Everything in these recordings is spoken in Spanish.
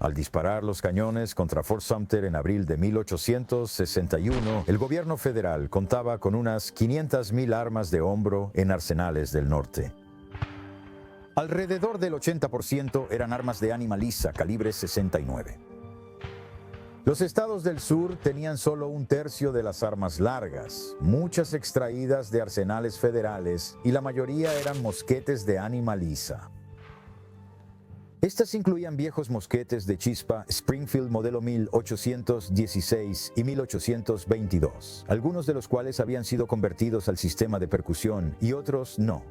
Al disparar los cañones contra Fort Sumter en abril de 1861, el gobierno federal contaba con unas 500,000 armas de hombro en arsenales del norte. Alrededor del 80% eran armas de ánima lisa calibre 69. Los estados del sur tenían solo un tercio de las armas largas, muchas extraídas de arsenales federales, y la mayoría eran mosquetes de ánima lisa. Estas incluían viejos mosquetes de chispa Springfield modelo 1816 y 1822, algunos de los cuales habían sido convertidos al sistema de percusión y otros no.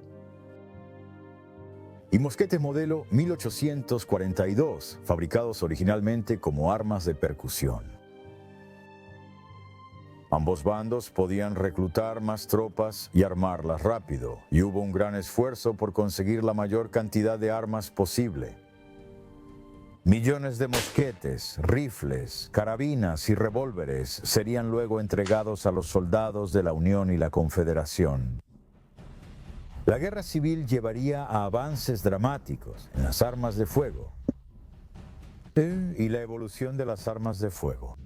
Y mosquetes modelo 1842, fabricados originalmente como armas de percusión. Ambos bandos podían reclutar más tropas y armarlas rápido, y hubo un gran esfuerzo por conseguir la mayor cantidad de armas posible. Millones de mosquetes, rifles, carabinas y revólveres serían luego entregados a los soldados de la Unión y la Confederación. La guerra civil llevaría a avances dramáticos en las armas de fuego y la evolución de las armas de fuego.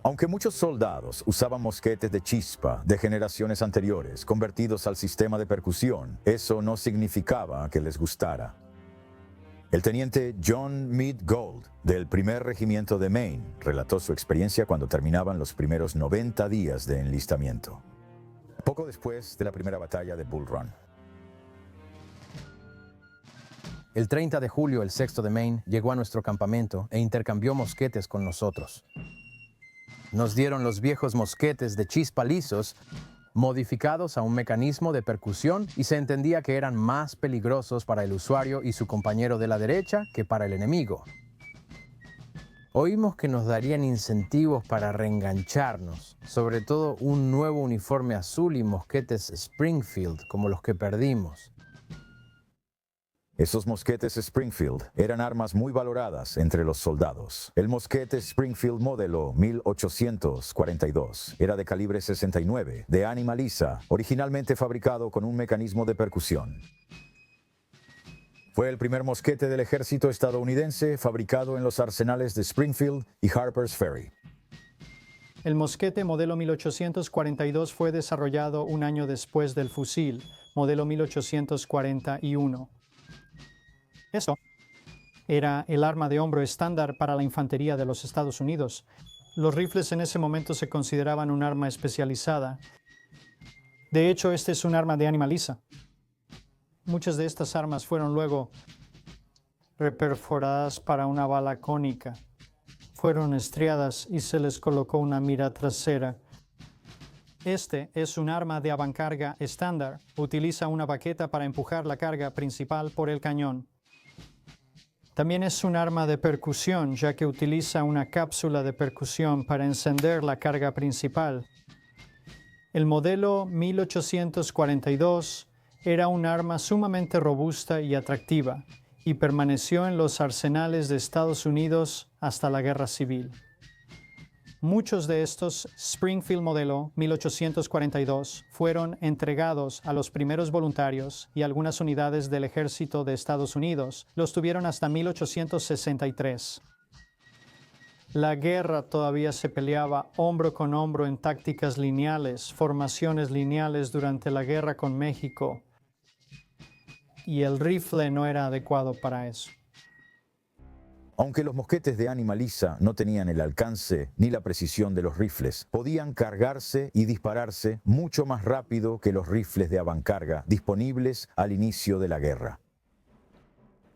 Aunque muchos soldados usaban mosquetes de chispa de generaciones anteriores convertidos al sistema de percusión, eso no significaba que les gustara. El teniente John Meade Gould, del 1er Regimiento de Maine, relató su experiencia cuando terminaban los primeros 90 días de enlistamiento, poco después de la primera batalla de Bull Run. El 30 de julio, el 6º de Maine llegó a nuestro campamento e intercambió mosquetes con nosotros. Nos dieron los viejos mosquetes de chispa lisos, modificados a un mecanismo de percusión, y se entendía que eran más peligrosos para el usuario y su compañero de la derecha que para el enemigo. Oímos que nos darían incentivos para reengancharnos, sobre todo un nuevo uniforme azul y mosquetes Springfield como los que perdimos. Esos mosquetes Springfield eran armas muy valoradas entre los soldados. El mosquete Springfield modelo 1842 era de calibre 69, de ánima lisa, originalmente fabricado con un mecanismo de percusión. Fue el primer mosquete del ejército estadounidense fabricado en los arsenales de Springfield y Harper's Ferry. El mosquete modelo 1842 fue desarrollado un año después del fusil, modelo 1841. Eso era el arma de hombro estándar para la infantería de los Estados Unidos. Los rifles en ese momento se consideraban un arma especializada. De hecho, este es un arma de ánima lisa. Muchas de estas armas fueron luego reperforadas para una bala cónica. Fueron estriadas y se les colocó una mira trasera. Este es un arma de avancarga estándar. Utiliza una baqueta para empujar la carga principal por el cañón. También es un arma de percusión, ya que utiliza una cápsula de percusión para encender la carga principal. El modelo 1842 era un arma sumamente robusta y atractiva, y permaneció en los arsenales de Estados Unidos hasta la Guerra Civil. Muchos de estos Springfield modelo 1842 fueron entregados a los primeros voluntarios y algunas unidades del ejército de Estados Unidos los tuvieron hasta 1863. La guerra todavía se peleaba hombro con hombro en tácticas lineales, formaciones lineales durante la guerra con México. y el rifle no era adecuado para eso. Aunque los mosquetes de ánima lisa no tenían el alcance ni la precisión de los rifles, podían cargarse y dispararse mucho más rápido que los rifles de avancarga disponibles al inicio de la guerra.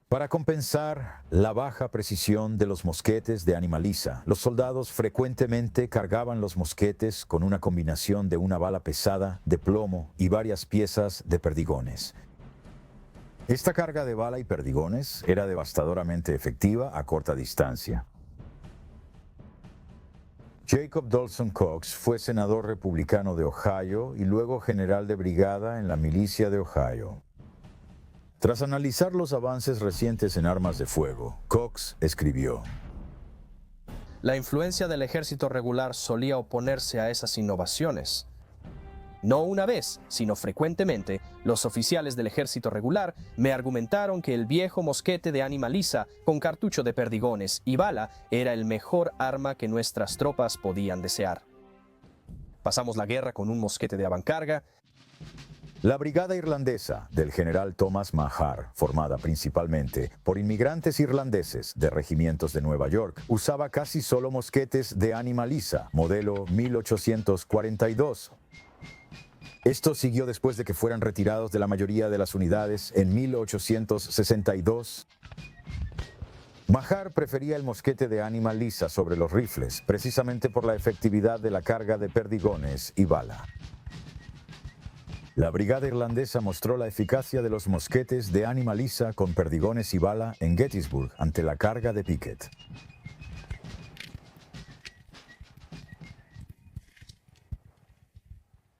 Para compensar la baja precisión de los mosquetes de ánima lisa, los soldados frecuentemente cargaban los mosquetes con una combinación de una bala pesada de plomo y varias piezas de perdigones. Esta carga de bala y perdigones era devastadoramente efectiva a corta distancia. Jacob Dawson Cox fue senador republicano de Ohio y luego general de brigada en la milicia de Ohio. Tras analizar los avances recientes en armas de fuego, Cox escribió: La influencia del ejército regular solía oponerse a esas innovaciones. No una vez, sino frecuentemente, los oficiales del ejército regular me argumentaron que el viejo mosquete de ánima lisa con cartucho de perdigones y bala era el mejor arma que nuestras tropas podían desear. Pasamos la guerra con un mosquete de avancarga. La brigada irlandesa del general Thomas Mahar, formada principalmente por inmigrantes irlandeses de regimientos de Nueva York, usaba casi solo mosquetes de ánima lisa, modelo 1842. Esto siguió después de que fueran retirados de la mayoría de las unidades en 1862. Mahar prefería el mosquete de ánima lisa sobre los rifles, precisamente por la efectividad de la carga de perdigones y bala. La brigada irlandesa mostró la eficacia de los mosquetes de ánima lisa con perdigones y bala en Gettysburg ante la carga de Pickett.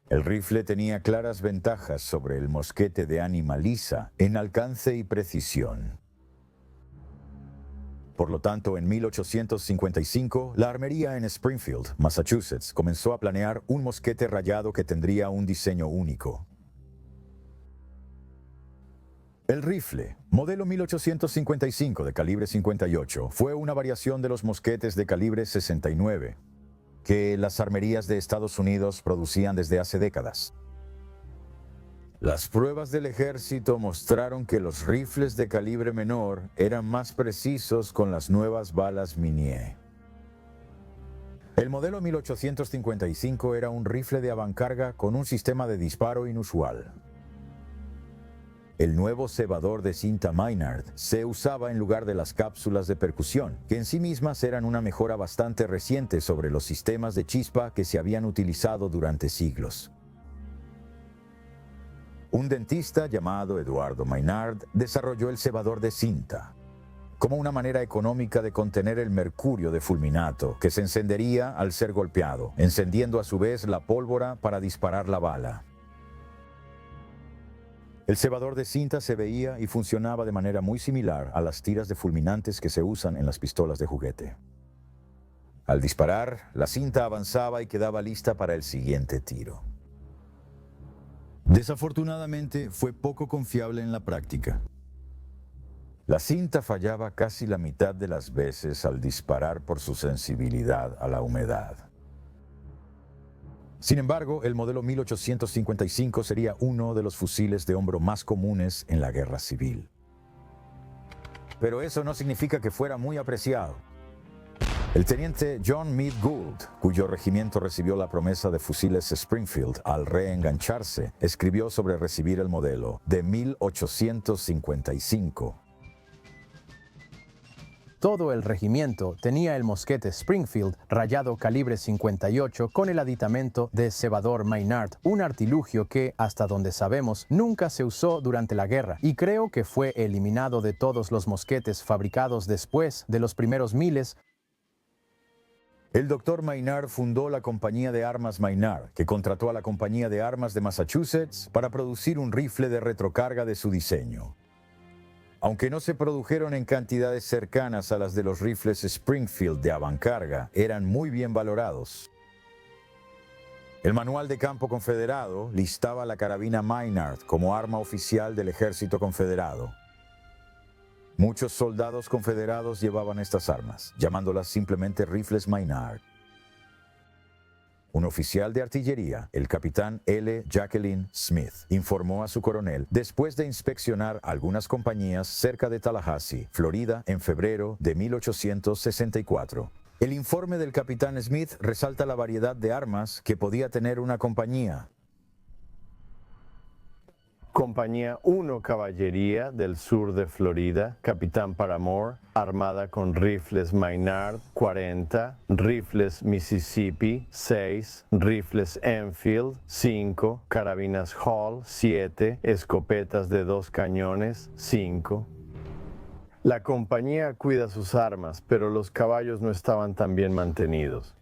El rifle tenía claras ventajas sobre el mosquete de ánima lisa en alcance y precisión. Por lo tanto, en 1855, la armería en Springfield, Massachusetts, comenzó a planear un mosquete rayado que tendría un diseño único. El rifle, modelo 1855 de calibre 58, fue una variación de los mosquetes de calibre 69 que las armerías de Estados Unidos producían desde hace décadas. Las pruebas del ejército mostraron que los rifles de calibre menor eran más precisos con las nuevas balas Minié. El modelo 1855 era un rifle de avancarga con un sistema de disparo inusual. El nuevo cebador de cinta Maynard se usaba en lugar de las cápsulas de percusión, que en sí mismas eran una mejora bastante reciente sobre los sistemas de chispa que se habían utilizado durante siglos. Un dentista llamado Eduardo Maynard desarrolló el cebador de cinta como una manera económica de contener el mercurio de fulminato que se encendería al ser golpeado, encendiendo a su vez la pólvora para disparar la bala. El cebador de cinta se veía y funcionaba de manera muy similar a las tiras de fulminantes que se usan en las pistolas de juguete. Al disparar, la cinta avanzaba y quedaba lista para el siguiente tiro. Desafortunadamente, fue poco confiable en la práctica. La cinta fallaba casi la mitad de las veces al disparar por su sensibilidad a la humedad. Sin embargo, el modelo 1855 sería uno de los fusiles de hombro más comunes en la guerra civil. Pero eso no significa que fuera muy apreciado. El teniente John Meade Gould, cuyo regimiento recibió la promesa de fusiles Springfield al reengancharse, escribió sobre recibir el modelo de 1855. Todo el regimiento tenía el mosquete Springfield rayado calibre 58 con el aditamento de cebador Maynard, un artilugio que, hasta donde sabemos, nunca se usó durante la guerra y creo que fue eliminado de todos los mosquetes fabricados después de los primeros miles. El Dr. Maynard fundó la compañía de armas Maynard, que contrató a la compañía de armas de Massachusetts para producir un rifle de retrocarga de su diseño. Aunque no se produjeron en cantidades cercanas a las de los rifles Springfield de avancarga, eran muy bien valorados. El manual de campo confederado listaba la carabina Maynard como arma oficial del ejército confederado. Muchos soldados confederados llevaban estas armas, llamándolas simplemente rifles Maynard. Un oficial de artillería, el capitán L. Jacqueline Smith, informó a su coronel después de inspeccionar algunas compañías cerca de Tallahassee, Florida, en febrero de 1864. El informe del capitán Smith resalta la variedad de armas que podía tener una compañía. Compañía 1 Caballería del sur de Florida, Capitán Paramore, armada con rifles Maynard 40, rifles Mississippi 6, rifles Enfield 5, carabinas Hall 7, escopetas de 2 cañones 5. La compañía cuida sus armas, pero los caballos no estaban tan bien mantenidos.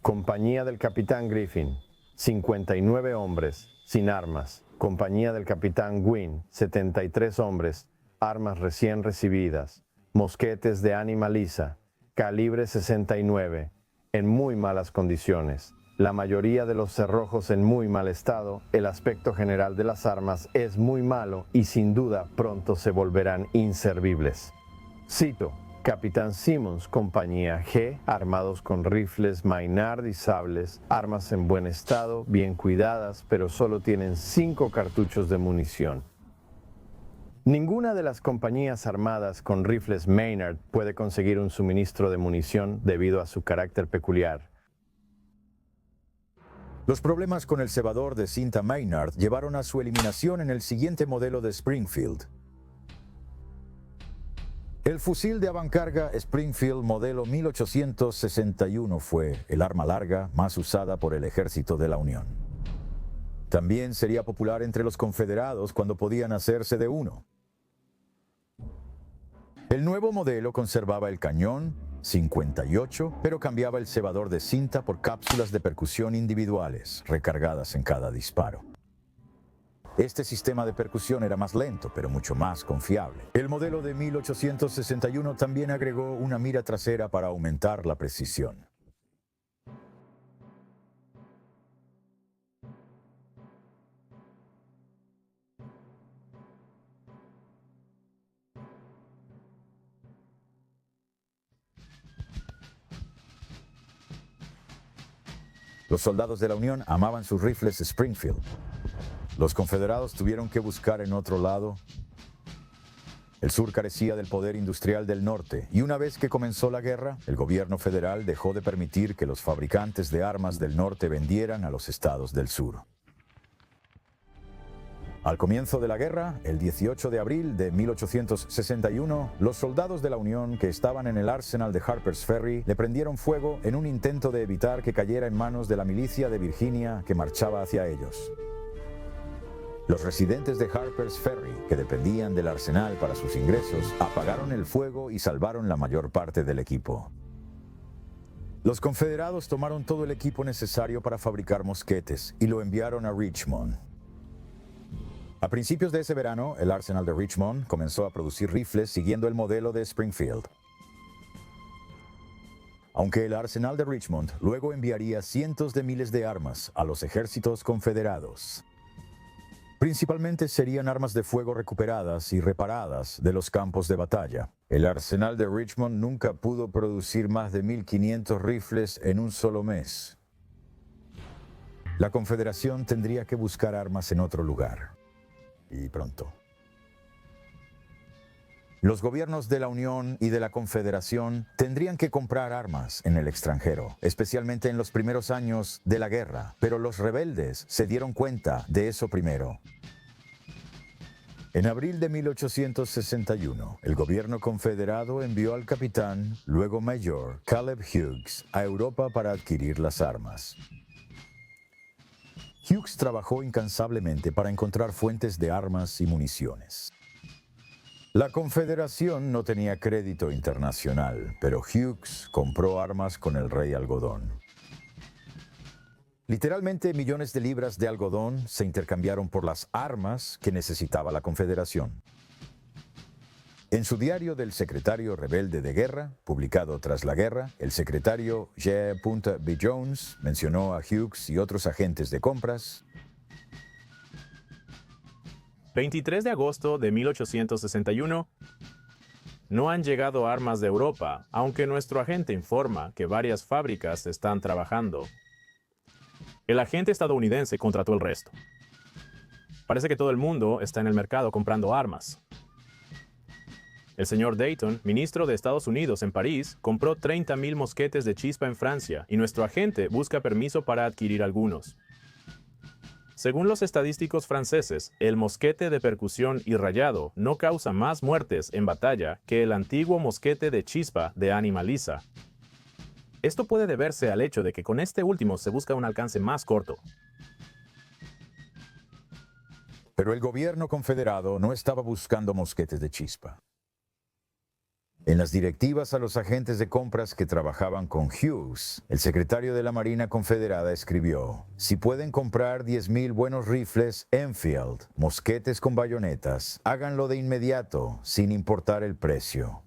Compañía del Capitán Griffin, 59 hombres, sin armas. Compañía del Capitán Gwynn, 73 hombres, armas recién recibidas, mosquetes de ánima lisa, calibre 69, en muy malas condiciones. La mayoría de los cerrojos en muy mal estado, el aspecto general de las armas es muy malo y sin duda pronto se volverán inservibles. Cito, Capitán Simmons, Compañía G, armados con rifles Maynard y sables, armas en buen estado, bien cuidadas, pero solo tienen 5 cartuchos de munición. Ninguna de las compañías armadas con rifles Maynard puede conseguir un suministro de munición debido a su carácter peculiar. Los problemas con el cebador de cinta Maynard llevaron a su eliminación en el siguiente modelo de Springfield. El fusil de avancarga Springfield modelo 1861 fue el arma larga más usada por el ejército de la Unión. También sería popular entre los confederados cuando podían hacerse de uno. El nuevo modelo conservaba el cañón 58, pero cambiaba el cebador de cinta por cápsulas de percusión individuales, recargadas en cada disparo. Este sistema de percusión era más lento, pero mucho más confiable. El modelo de 1861 también agregó una mira trasera para aumentar la precisión. Los soldados de la Unión amaban sus rifles Springfield. Los confederados tuvieron que buscar en otro lado. El sur carecía del poder industrial del norte, y una vez que comenzó la guerra, el gobierno federal dejó de permitir que los fabricantes de armas del norte vendieran a los estados del sur. Al comienzo de la guerra, el 18 de abril de 1861, los soldados de la Unión que estaban en el arsenal de Harper's Ferry le prendieron fuego en un intento de evitar que cayera en manos de la milicia de Virginia que marchaba hacia ellos. Los residentes de Harper's Ferry, que dependían del arsenal para sus ingresos, apagaron el fuego y salvaron la mayor parte del equipo. Los confederados tomaron todo el equipo necesario para fabricar mosquetes y lo enviaron a Richmond. A principios de ese verano, el arsenal de Richmond comenzó a producir rifles siguiendo el modelo de Springfield. Aunque el arsenal de Richmond luego enviaría cientos de miles de armas a los ejércitos confederados. Principalmente serían armas de fuego recuperadas y reparadas de los campos de batalla. El arsenal de Richmond nunca pudo producir más de 1.500 rifles en un solo mes. La Confederación tendría que buscar armas en otro lugar. Y pronto. Los gobiernos de la Unión y de la Confederación tendrían que comprar armas en el extranjero, especialmente en los primeros años de la guerra, pero los rebeldes se dieron cuenta de eso primero. En abril de 1861, el gobierno confederado envió al capitán, luego mayor, Caleb Hughes, a Europa para adquirir las armas. Hughes trabajó incansablemente para encontrar fuentes de armas y municiones. La Confederación no tenía crédito internacional, pero Hughes compró armas con el rey algodón. Literalmente millones de libras de algodón se intercambiaron por las armas que necesitaba la Confederación. En su diario del secretario rebelde de guerra, publicado tras la guerra, el secretario J. B. Jones mencionó a Hughes y otros agentes de compras. 23 de agosto de 1861. No han llegado armas de Europa, aunque nuestro agente informa que varias fábricas están trabajando. El agente estadounidense contrató el resto. Parece que todo el mundo está en el mercado comprando armas. El señor Dayton, ministro de Estados Unidos en París, compró 30.000 mosquetes de chispa en Francia y nuestro agente busca permiso para adquirir algunos. Según los estadísticos franceses, el mosquete de percusión y rayado no causa más muertes en batalla que el antiguo mosquete de chispa de Animaliza. Esto puede deberse al hecho de que con este último se busca un alcance más corto. Pero el gobierno confederado no estaba buscando mosquetes de chispa. En las directivas a los agentes de compras que trabajaban con Hughes, el secretario de la Marina Confederada escribió: si pueden comprar 10.000 buenos rifles Enfield, mosquetes con bayonetas, háganlo de inmediato, sin importar el precio.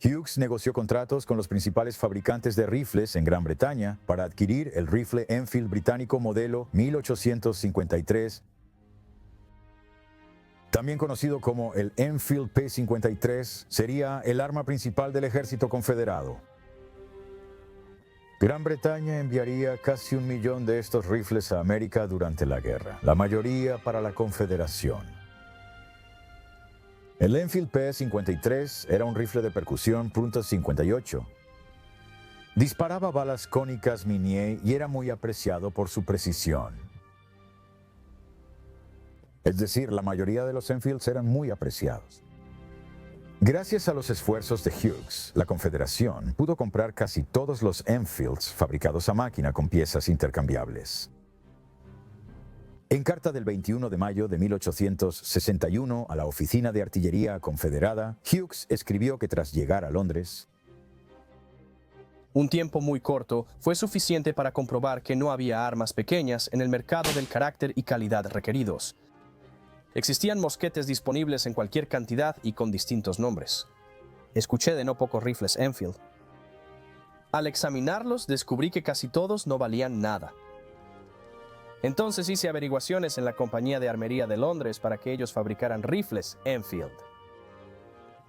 Hughes negoció contratos con los principales fabricantes de rifles en Gran Bretaña para adquirir el rifle Enfield británico modelo 1853, también conocido como el Enfield P-53, sería el arma principal del ejército confederado. Gran Bretaña enviaría casi 1 millón de estos rifles a América durante la guerra, la mayoría para la Confederación. El Enfield P-53 era un rifle de percusión .58. Disparaba balas cónicas Minié y era muy apreciado por su precisión. Es decir, la mayoría de los Enfields eran muy apreciados. Gracias a los esfuerzos de Hughes, la Confederación pudo comprar casi todos los Enfields fabricados a máquina con piezas intercambiables. En carta del 21 de mayo de 1861 a la Oficina de Artillería Confederada, Hughes escribió que tras llegar a Londres, un tiempo muy corto fue suficiente para comprobar que no había armas pequeñas en el mercado del carácter y calidad requeridos. Existían mosquetes disponibles en cualquier cantidad y con distintos nombres. Escuché de no pocos rifles Enfield. Al examinarlos, descubrí que casi todos no valían nada. Entonces hice averiguaciones en la Compañía de Armería de Londres para que ellos fabricaran rifles Enfield.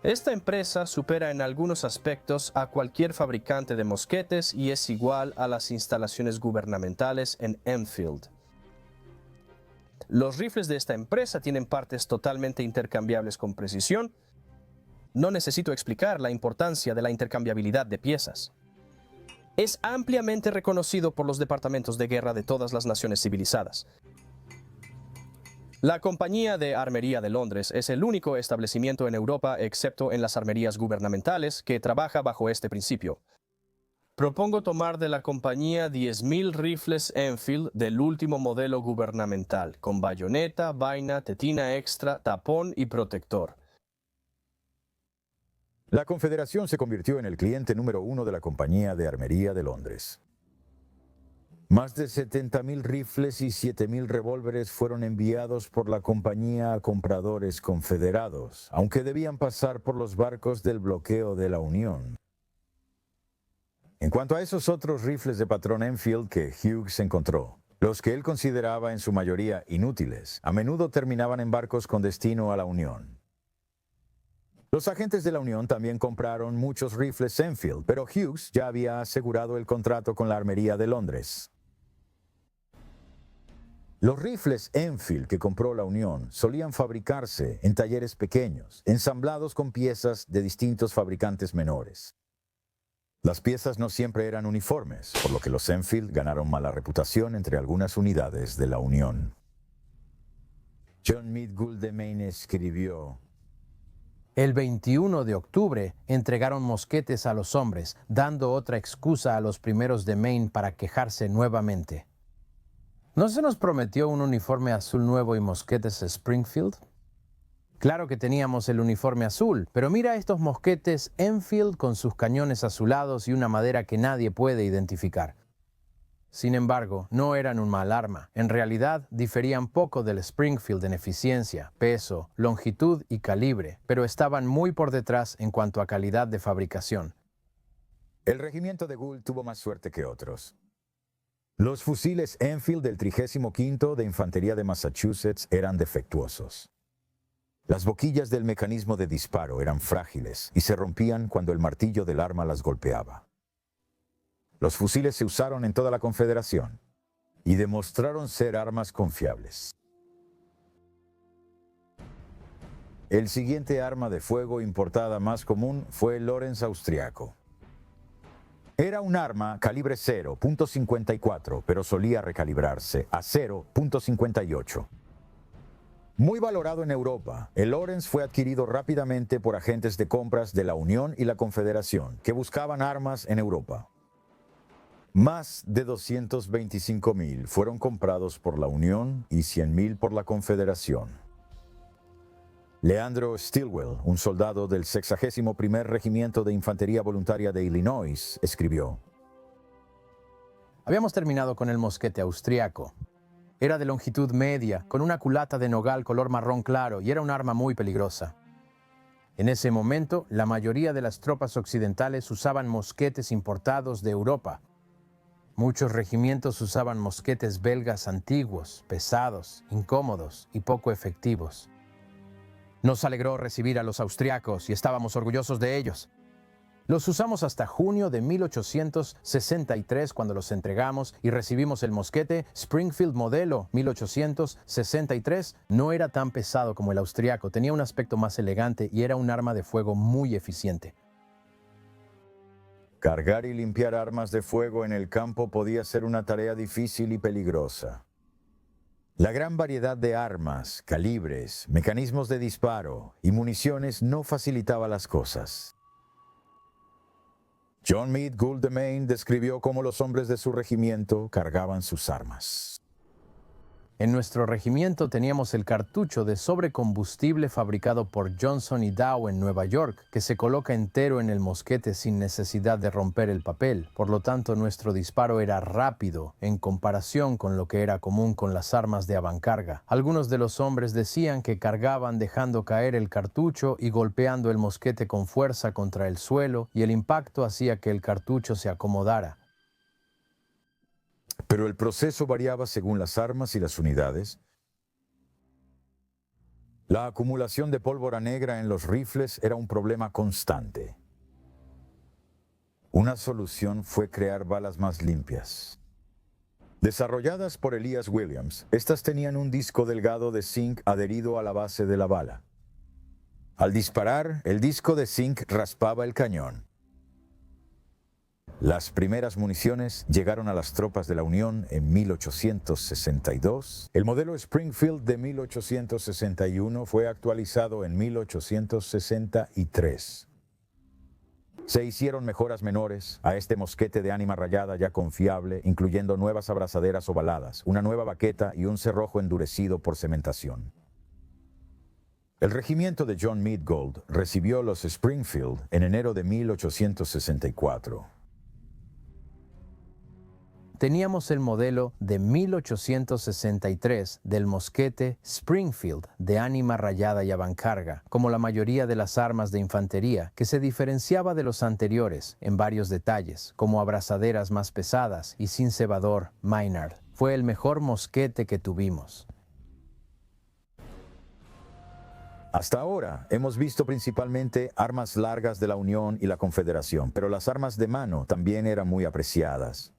Esta empresa supera en algunos aspectos a cualquier fabricante de mosquetes y es igual a las instalaciones gubernamentales en Enfield. Los rifles de esta empresa tienen partes totalmente intercambiables con precisión. No necesito explicar la importancia de la intercambiabilidad de piezas. Es ampliamente reconocido por los departamentos de guerra de todas las naciones civilizadas. La Compañía de Armería de Londres es el único establecimiento en Europa, excepto en las armerías gubernamentales, que trabaja bajo este principio. Propongo tomar de la compañía 10.000 rifles Enfield del último modelo gubernamental, con bayoneta, vaina, tetina extra, tapón y protector. la Confederación se convirtió en el cliente número 1 de la Compañía de Armería de Londres. Más de 70.000 rifles y 7.000 revólveres fueron enviados por la compañía a compradores confederados, aunque debían pasar por los barcos del bloqueo de la Unión. En cuanto a esos otros rifles de patrón Enfield que Hughes encontró, los que él consideraba en su mayoría inútiles, a menudo terminaban en barcos con destino a la Unión. Los agentes de la Unión también compraron muchos rifles Enfield, pero Hughes ya había asegurado el contrato con la Armería de Londres. Los rifles Enfield que compró la Unión solían fabricarse en talleres pequeños, ensamblados con piezas de distintos fabricantes menores. Las piezas no siempre eran uniformes, por lo que los Enfield ganaron mala reputación entre algunas unidades de la Unión. John Meade Gould de Maine escribió: El 21 de octubre entregaron mosquetes a los hombres, dando otra excusa a los primeros de Maine para quejarse nuevamente. ¿No se nos prometió un uniforme azul nuevo y mosquetes Springfield? Claro que teníamos el uniforme azul, pero mira estos mosquetes Enfield con sus cañones azulados y una madera que nadie puede identificar. Sin embargo, no eran un mal arma. En realidad, diferían poco del Springfield en eficiencia, peso, longitud y calibre, pero estaban muy por detrás en cuanto a calidad de fabricación. El regimiento de Gould tuvo más suerte que otros. Los fusiles Enfield del 35º de Infantería de Massachusetts eran defectuosos. Las boquillas del mecanismo de disparo eran frágiles y se rompían cuando el martillo del arma las golpeaba. los fusiles se usaron en toda la Confederación y demostraron ser armas confiables. El siguiente arma de fuego importada más común fue el Lorenz austriaco. Era un arma calibre 0.54, pero solía recalibrarse a 0.58. Muy valorado en Europa, el Lorenz fue adquirido rápidamente por agentes de compras de la Unión y la Confederación, que buscaban armas en Europa. Más de 225,000 fueron comprados por la Unión y 100,000 por la Confederación. Leandro Stilwell, un soldado del 61º Regimiento de Infantería Voluntaria de Illinois, escribió: Habíamos terminado con el mosquete austriaco. Era de longitud media, con una culata de nogal color marrón claro y era un arma muy peligrosa. En ese momento, la mayoría de las tropas occidentales usaban mosquetes importados de Europa. Muchos regimientos usaban mosquetes belgas antiguos, pesados, incómodos y poco efectivos. Nos alegró recibir a los austriacos y estábamos orgullosos de ellos. Los usamos hasta junio de 1863 cuando los entregamos y recibimos el mosquete Springfield modelo 1863. No era tan pesado como el austriaco, tenía un aspecto más elegante y era un arma de fuego muy eficiente. Cargar y limpiar armas de fuego en el campo podía ser una tarea difícil y peligrosa. La gran variedad de armas, calibres, mecanismos de disparo y municiones no facilitaba las cosas. John Meade Gould de Maine describió cómo los hombres de su regimiento cargaban sus armas. En nuestro regimiento teníamos el cartucho de sobrecombustible fabricado por Johnson y Dow en Nueva York, que se coloca entero en el mosquete sin necesidad de romper el papel. Por lo tanto, nuestro disparo era rápido en comparación con lo que era común con las armas de avancarga. Algunos de los hombres decían que cargaban dejando caer el cartucho y golpeando el mosquete con fuerza contra el suelo, y el impacto hacía que el cartucho se acomodara. Pero el proceso variaba según las armas y las unidades. La acumulación de pólvora negra en los rifles era un problema constante. Una solución fue crear balas más limpias. Desarrolladas por Elias Williams, estas tenían un disco delgado de zinc adherido a la base de la bala. Al disparar, el disco de zinc raspaba el cañón. Las primeras municiones llegaron a las tropas de la Unión en 1862. El modelo Springfield de 1861 fue actualizado en 1863. Se hicieron mejoras menores a este mosquete de ánima rayada ya confiable, incluyendo nuevas abrazaderas ovaladas, una nueva baqueta y un cerrojo endurecido por cementación. El regimiento de John Meade Gould recibió los Springfield en enero de 1864. Teníamos el modelo de 1863 del mosquete Springfield de ánima rayada y avancarga, como la mayoría de las armas de infantería, que se diferenciaba de los anteriores en varios detalles, como abrazaderas más pesadas y sin cebador Maynard. Fue el mejor mosquete que tuvimos. Hasta ahora hemos visto principalmente armas largas de la Unión y la Confederación, pero las armas de mano también eran muy apreciadas.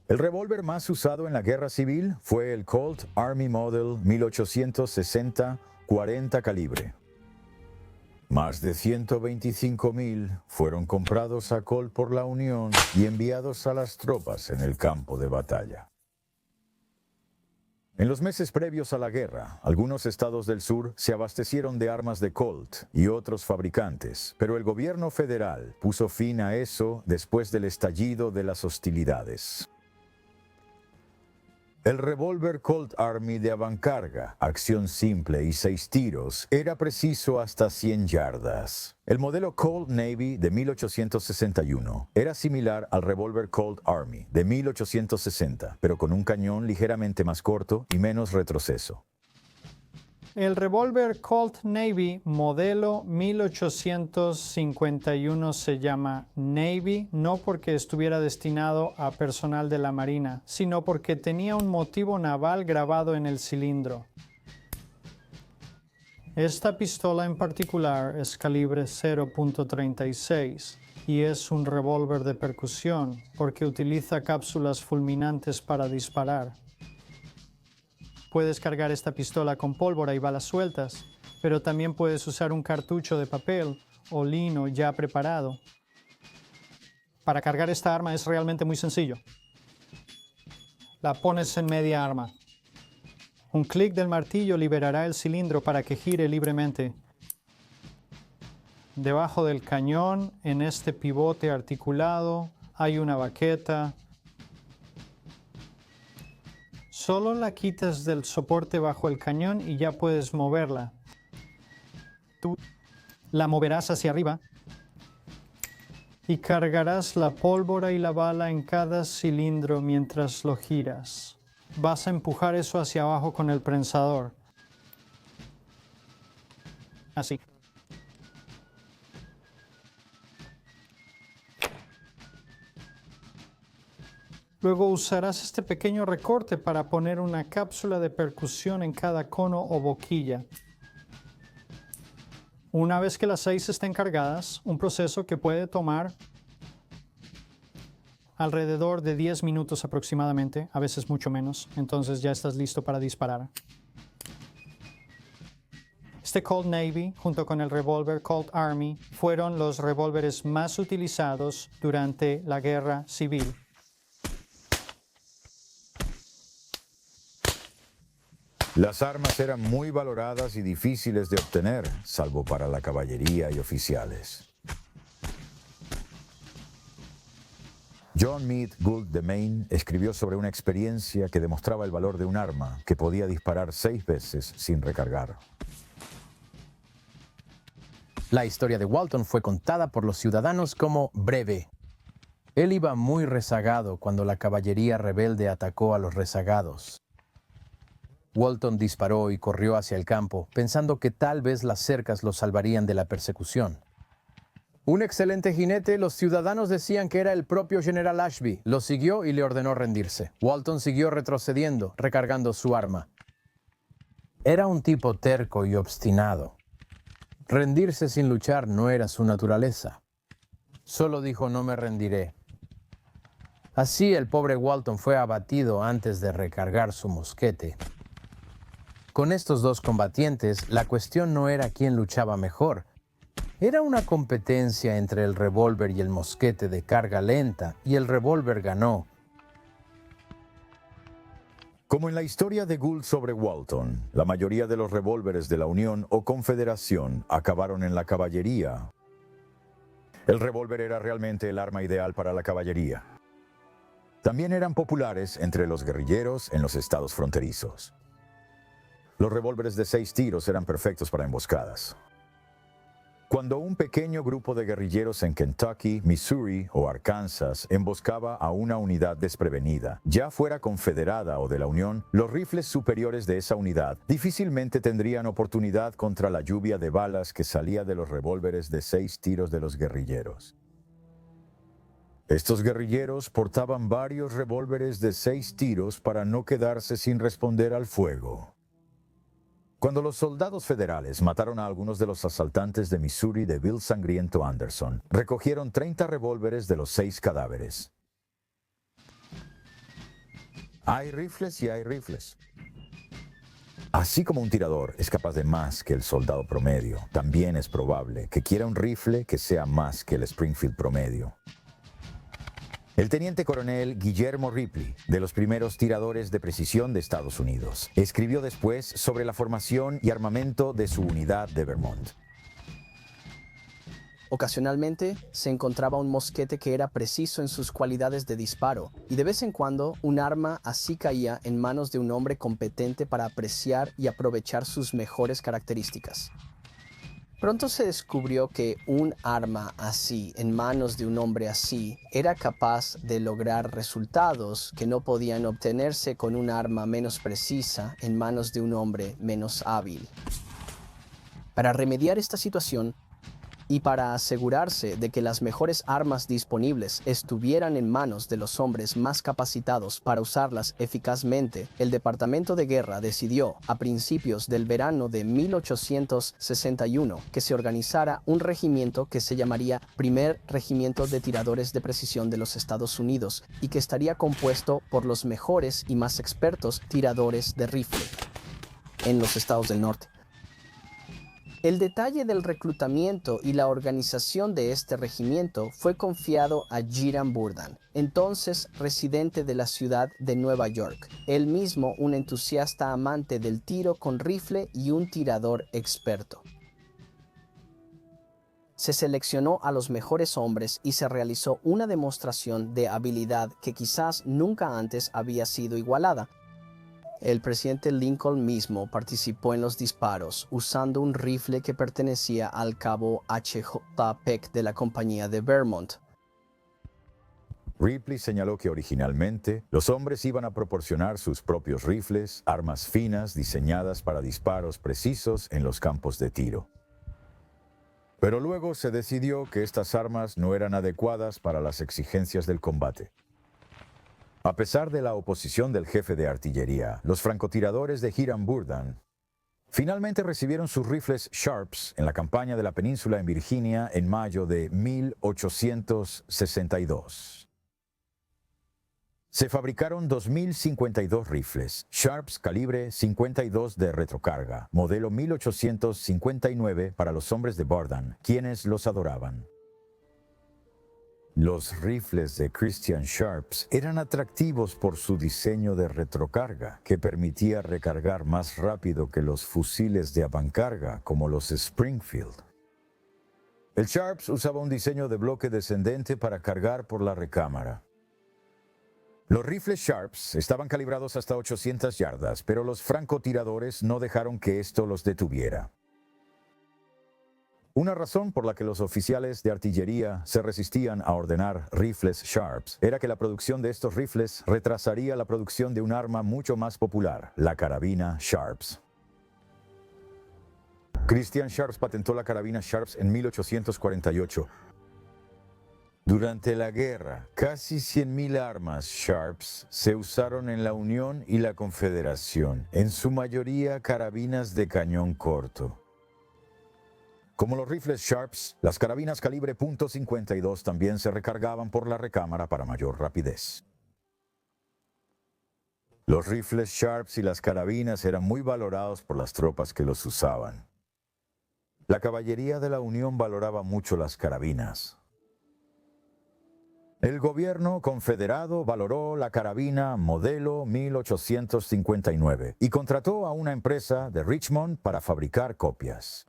El revólver más usado en la Guerra Civil fue el Colt Army Model 1860 40 calibre. Más de 125,000 fueron comprados a Colt por la Unión y enviados a las tropas en el campo de batalla. En los meses previos a la guerra, algunos estados del sur se abastecieron de armas de Colt y otros fabricantes, pero el gobierno federal puso fin a eso después del estallido de las hostilidades. El revólver Colt Army de avancarga, acción simple y 6 tiros, era preciso hasta 100 yardas. El modelo Colt Navy de 1861 era similar al revólver Colt Army de 1860, pero con un cañón ligeramente más corto y menos retroceso. El revólver Colt Navy modelo 1851 se llama Navy no porque estuviera destinado a personal de la Marina, sino porque tenía un motivo naval grabado en el cilindro. Esta pistola en particular es calibre 0.36. y es un revólver de percusión porque utiliza cápsulas fulminantes para disparar. Puedes cargar esta pistola con pólvora y balas sueltas, pero también puedes usar un cartucho de papel o lino ya preparado. Para cargar esta arma es realmente muy sencillo. La pones en media arma. Un clic del martillo liberará el cilindro para que gire libremente. Debajo del cañón, en este pivote articulado, hay una baqueta. Solo la quitas del soporte bajo el cañón y ya puedes moverla. Tú la moverás hacia arriba y cargarás la pólvora y la bala en cada cilindro mientras lo giras. Vas a empujar eso hacia abajo con el prensador. Así. Luego usarás este pequeño recorte para poner una cápsula de percusión en cada cono o boquilla. Una vez que las 6 estén cargadas, un proceso que puede tomar alrededor de 10 minutos aproximadamente, a veces mucho menos, entonces ya estás listo para disparar. Este Colt Navy, junto con el revólver Colt Army, fueron los revólveres más utilizados durante la Guerra Civil. Las armas eran muy valoradas y difíciles de obtener, salvo para la caballería y oficiales. John Meade Gould de Maine escribió sobre una experiencia que demostraba el valor de un arma que podía disparar 6 veces sin recargar. La historia de Walton fue contada por los ciudadanos como breve. Él iba muy rezagado cuando la caballería rebelde atacó a los rezagados. Walton disparó y corrió hacia el campo, pensando que tal vez las cercas lo salvarían de la persecución. Un excelente jinete, los ciudadanos decían que era el propio General Ashby. Lo siguió y le ordenó rendirse. Walton siguió retrocediendo, recargando su arma. Era un tipo terco y obstinado. Rendirse sin luchar no era su naturaleza. Solo dijo: no me rendiré. Así el pobre Walton fue abatido antes de recargar su mosquete. Con estos dos combatientes, la cuestión no era quién luchaba mejor. Era una competencia entre el revólver y el mosquete de carga lenta, y el revólver ganó. Como en la historia de Gould sobre Walton, la mayoría de los revólveres de la Unión o Confederación acabaron en la caballería. El revólver era realmente el arma ideal para la caballería. También eran populares entre los guerrilleros en los estados fronterizos. Los revólveres de 6 tiros eran perfectos para emboscadas. Cuando un pequeño grupo de guerrilleros en Kentucky, Missouri o Arkansas emboscaba a una unidad desprevenida, ya fuera confederada o de la Unión, los rifles superiores de esa unidad difícilmente tendrían oportunidad contra la lluvia de balas que salía de los revólveres de 6 tiros de los guerrilleros. Estos guerrilleros portaban varios revólveres de 6 tiros para no quedarse sin responder al fuego. Cuando los soldados federales mataron a algunos de los asaltantes de Missouri de Bill Sangriento Anderson, recogieron 30 revólveres de los 6 cadáveres. Hay rifles y hay rifles. Así como un tirador es capaz de más que el soldado promedio, también es probable que quiera un rifle que sea más que el Springfield promedio. El teniente coronel Guillermo Ripley, de los primeros tiradores de precisión de Estados Unidos, escribió después sobre la formación y armamento de su unidad de Vermont. Ocasionalmente se encontraba un mosquete que era preciso en sus cualidades de disparo, y de vez en cuando un arma así caía en manos de un hombre competente para apreciar y aprovechar sus mejores características. Pronto se descubrió que un arma así, en manos de un hombre así, era capaz de lograr resultados que no podían obtenerse con un arma menos precisa en manos de un hombre menos hábil. Para remediar esta situación, Y para asegurarse de que las mejores armas disponibles estuvieran en manos de los hombres más capacitados para usarlas eficazmente, el Departamento de Guerra decidió, a principios del verano de 1861, que se organizara un regimiento que se llamaría Primer Regimiento de Tiradores de Precisión de los Estados Unidos y que estaría compuesto por los mejores y más expertos tiradores de rifle en los estados del norte. El detalle del reclutamiento y la organización de este regimiento fue confiado a Hiram Burdon, entonces residente de la ciudad de Nueva York, él mismo un entusiasta amante del tiro con rifle y un tirador experto. Se seleccionó a los mejores hombres y se realizó una demostración de habilidad que quizás nunca antes había sido igualada. El presidente Lincoln mismo participó en los disparos usando un rifle que pertenecía al cabo H.J. Peck de la compañía de Vermont. Ripley señaló que originalmente los hombres iban a proporcionar sus propios rifles, armas finas diseñadas para disparos precisos en los campos de tiro. Pero luego se decidió que estas armas no eran adecuadas para las exigencias del combate. A pesar de la oposición del jefe de artillería, los francotiradores de Hiram Burdon finalmente recibieron sus rifles Sharps en la campaña de la península en Virginia en mayo de 1862. Se fabricaron 2.052 rifles Sharps calibre 52 de retrocarga, modelo 1859 para los hombres de Burdon, quienes los adoraban. Los rifles de Christian Sharps eran atractivos por su diseño de retrocarga, que permitía recargar más rápido que los fusiles de avancarga, como los Springfield. El Sharps usaba un diseño de bloque descendente para cargar por la recámara. Los rifles Sharps estaban calibrados hasta 800 yardas, pero los francotiradores no dejaron que esto los detuviera. Una razón por la que los oficiales de artillería se resistían a ordenar rifles Sharps era que la producción de estos rifles retrasaría la producción de un arma mucho más popular, la carabina Sharps. Christian Sharps patentó la carabina Sharps en 1848. Durante la guerra, casi 100.000 armas Sharps se usaron en la Unión y la Confederación, en su mayoría carabinas de cañón corto. Como los rifles Sharps, las carabinas calibre .52 también se recargaban por la recámara para mayor rapidez. Los rifles Sharps y las carabinas eran muy valorados por las tropas que los usaban. La caballería de la Unión valoraba mucho las carabinas. El gobierno confederado valoró la carabina modelo 1859 y contrató a una empresa de Richmond para fabricar copias.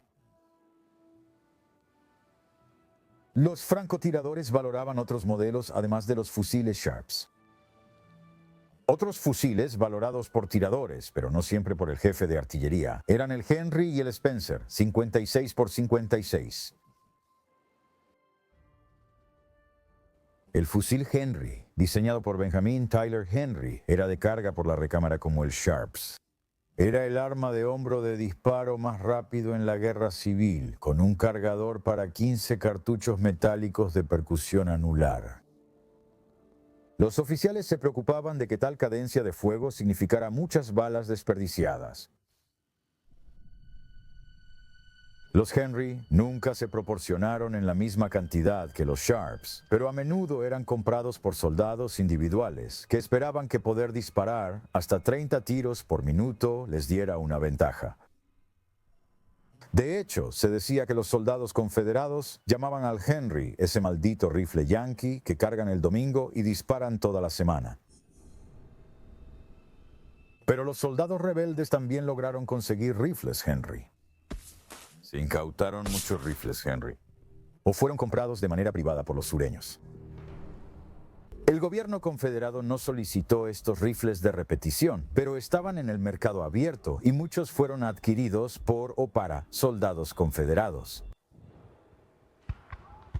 Los francotiradores valoraban otros modelos además de los fusiles Sharps. Otros fusiles valorados por tiradores, pero no siempre por el jefe de artillería, eran el Henry y el Spencer, 56 por 56. El fusil Henry, diseñado por Benjamin Tyler Henry, era de carga por la recámara como el Sharps. Era el arma de hombro de disparo más rápido en la guerra civil, con un cargador para 15 cartuchos metálicos de percusión anular. Los oficiales se preocupaban de que tal cadencia de fuego significara muchas balas desperdiciadas. Los Henry nunca se proporcionaron en la misma cantidad que los Sharps, pero a menudo eran comprados por soldados individuales que esperaban que poder disparar hasta 30 tiros por minuto les diera una ventaja. De hecho, se decía que los soldados confederados llamaban al Henry ese maldito rifle yankee que cargan el domingo y disparan toda la semana. Pero los soldados rebeldes también lograron conseguir rifles Henry. Se incautaron muchos rifles Henry, o fueron comprados de manera privada por los sureños. El gobierno confederado no solicitó estos rifles de repetición, pero estaban en el mercado abierto y muchos fueron adquiridos por o para soldados confederados.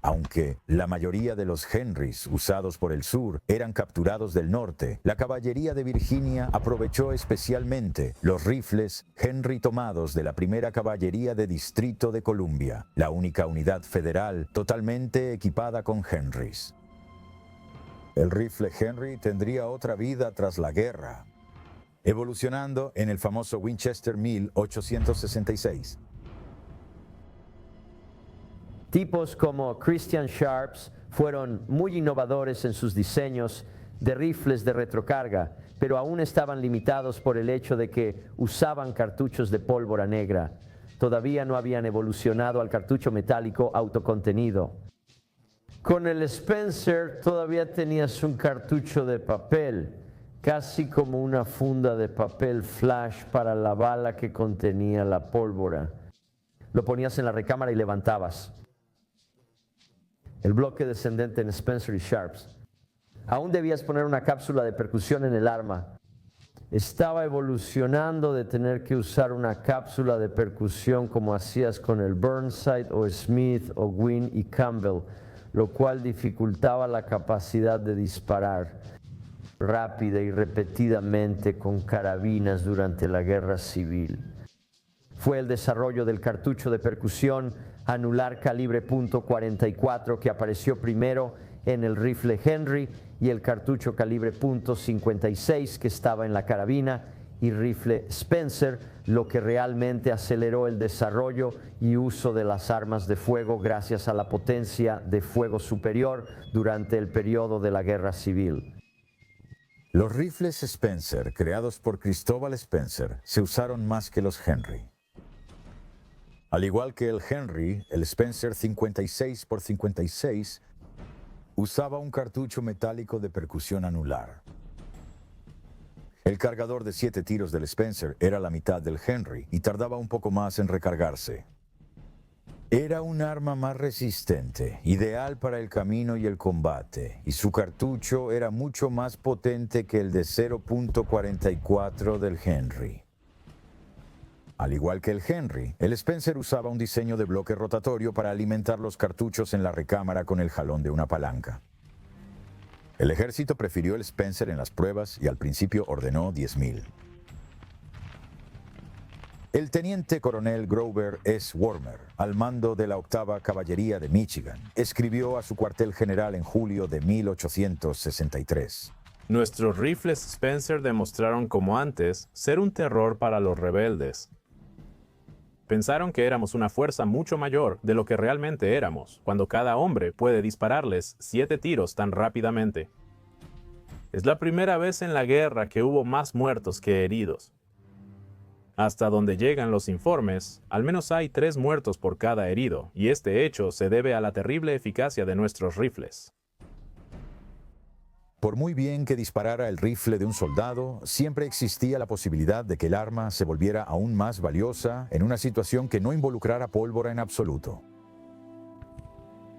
Aunque la mayoría de los Henrys usados por el sur eran capturados del norte, la caballería de Virginia aprovechó especialmente los rifles Henry tomados de la primera caballería de Distrito de Columbia, la única unidad federal totalmente equipada con Henrys. El rifle Henry tendría otra vida tras la guerra, evolucionando en el famoso Winchester 1866. Tipos como Christian Sharps fueron muy innovadores en sus diseños de rifles de retrocarga, pero aún estaban limitados por el hecho de que usaban cartuchos de pólvora negra. Todavía no habían evolucionado al cartucho metálico autocontenido. Con el Spencer todavía tenías un cartucho de papel, casi como una funda de papel flash para la bala que contenía la pólvora. Lo ponías en la recámara y levantabas. El bloque descendente en Spencer y Sharps. Aún debías poner una cápsula de percusión en el arma. Estaba evolucionando de tener que usar una cápsula de percusión como hacías con el Burnside o Smith o Gwin y Campbell, lo cual dificultaba la capacidad de disparar rápida y repetidamente con carabinas durante la Guerra Civil. Fue el desarrollo del cartucho de percusión anular calibre .44 que apareció primero en el rifle Henry y el cartucho calibre .56 que estaba en la carabina y rifle Spencer, lo que realmente aceleró el desarrollo y uso de las armas de fuego gracias a la potencia de fuego superior durante el periodo de la Guerra Civil. Los rifles Spencer, creados por Cristóbal Spencer, se usaron más que los Henry. Al igual que el Henry, el Spencer 56x56 usaba un cartucho metálico de percusión anular. El cargador de 7 tiros del Spencer era la mitad del Henry y tardaba un poco más en recargarse. Era un arma más resistente, ideal para el camino y el combate, y su cartucho era mucho más potente que el de 0.44 del Henry. Al igual que el Henry, el Spencer usaba un diseño de bloque rotatorio para alimentar los cartuchos en la recámara con el jalón de una palanca. El ejército prefirió el Spencer en las pruebas y al principio ordenó 10,000. El teniente coronel Grover S. Wormer, al mando de la 8ª Caballería de Michigan, escribió a su cuartel general en julio de 1863. Nuestros rifles Spencer demostraron como antes ser un terror para los rebeldes. Pensaron que éramos una fuerza mucho mayor de lo que realmente éramos, cuando cada hombre puede dispararles 7 tiros tan rápidamente. Es la primera vez en la guerra que hubo más muertos que heridos. Hasta donde llegan los informes, al menos hay 3 muertos por cada herido, y este hecho se debe a la terrible eficacia de nuestros rifles. Por muy bien que disparara el rifle de un soldado, siempre existía la posibilidad de que el arma se volviera aún más valiosa en una situación que no involucrara pólvora en absoluto.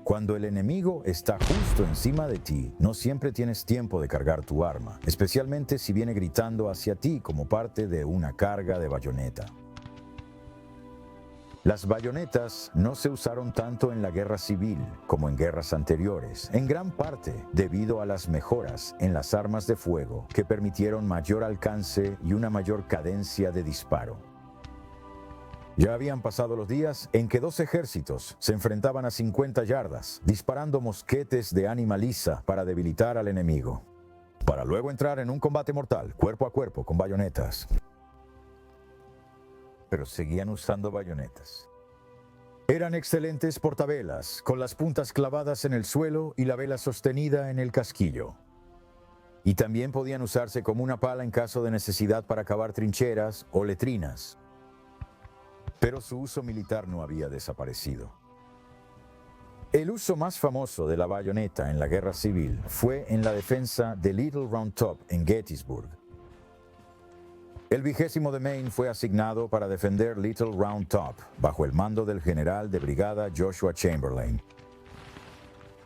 Cuando el enemigo está justo encima de ti, no siempre tienes tiempo de cargar tu arma, especialmente si viene gritando hacia ti como parte de una carga de bayoneta. Las bayonetas no se usaron tanto en la guerra civil como en guerras anteriores, en gran parte debido a las mejoras en las armas de fuego que permitieron mayor alcance y una mayor cadencia de disparo. Ya habían pasado los días en que 2 ejércitos se enfrentaban a 50 yardas, disparando mosquetes de ánima lisa para debilitar al enemigo, para luego entrar en un combate mortal, cuerpo a cuerpo, con bayonetas. Pero seguían usando bayonetas. Eran excelentes portavelas, con las puntas clavadas en el suelo y la vela sostenida en el casquillo. Y también podían usarse como una pala en caso de necesidad para cavar trincheras o letrinas. Pero su uso militar no había desaparecido. El uso más famoso de la bayoneta en la guerra civil fue en la defensa de Little Round Top en Gettysburg. El 20º de Maine fue asignado para defender Little Round Top, bajo el mando del general de brigada Joshua Chamberlain.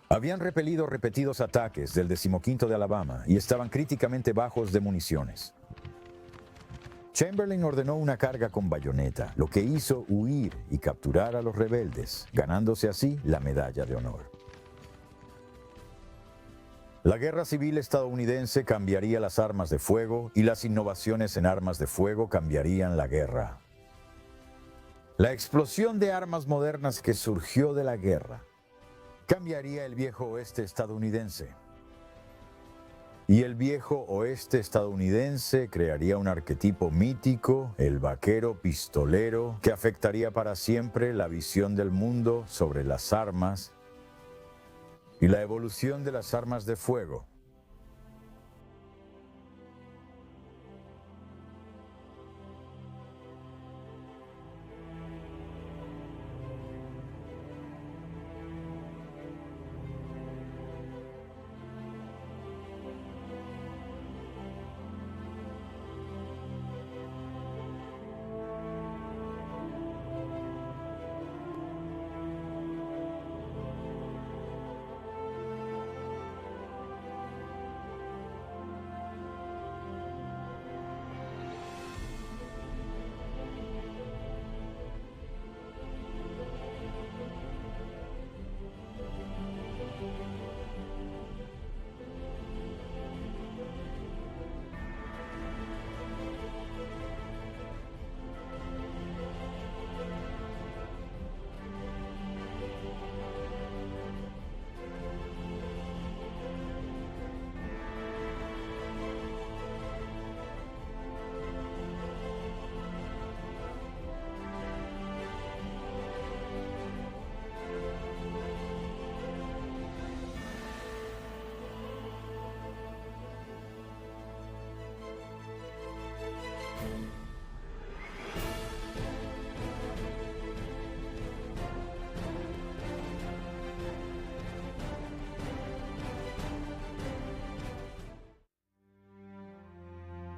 Habían repelido repetidos ataques del 15º de Alabama y estaban críticamente bajos de municiones. Chamberlain ordenó una carga con bayoneta, lo que hizo huir y capturar a los rebeldes, ganándose así la medalla de honor. La guerra civil estadounidense cambiaría las armas de fuego y las innovaciones en armas de fuego cambiarían la guerra. La explosión de armas modernas que surgió de la guerra cambiaría el viejo oeste estadounidense. Y el viejo oeste estadounidense crearía un arquetipo mítico, el vaquero pistolero, que afectaría para siempre la visión del mundo sobre las armas y la evolución de las armas de fuego.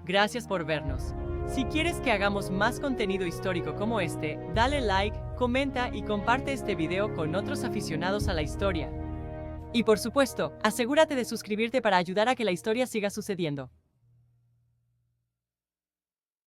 Gracias por vernos. Si quieres que hagamos más contenido histórico como este, dale like, comenta y comparte este video con otros aficionados a la historia. Y por supuesto, asegúrate de suscribirte para ayudar a que la historia siga sucediendo.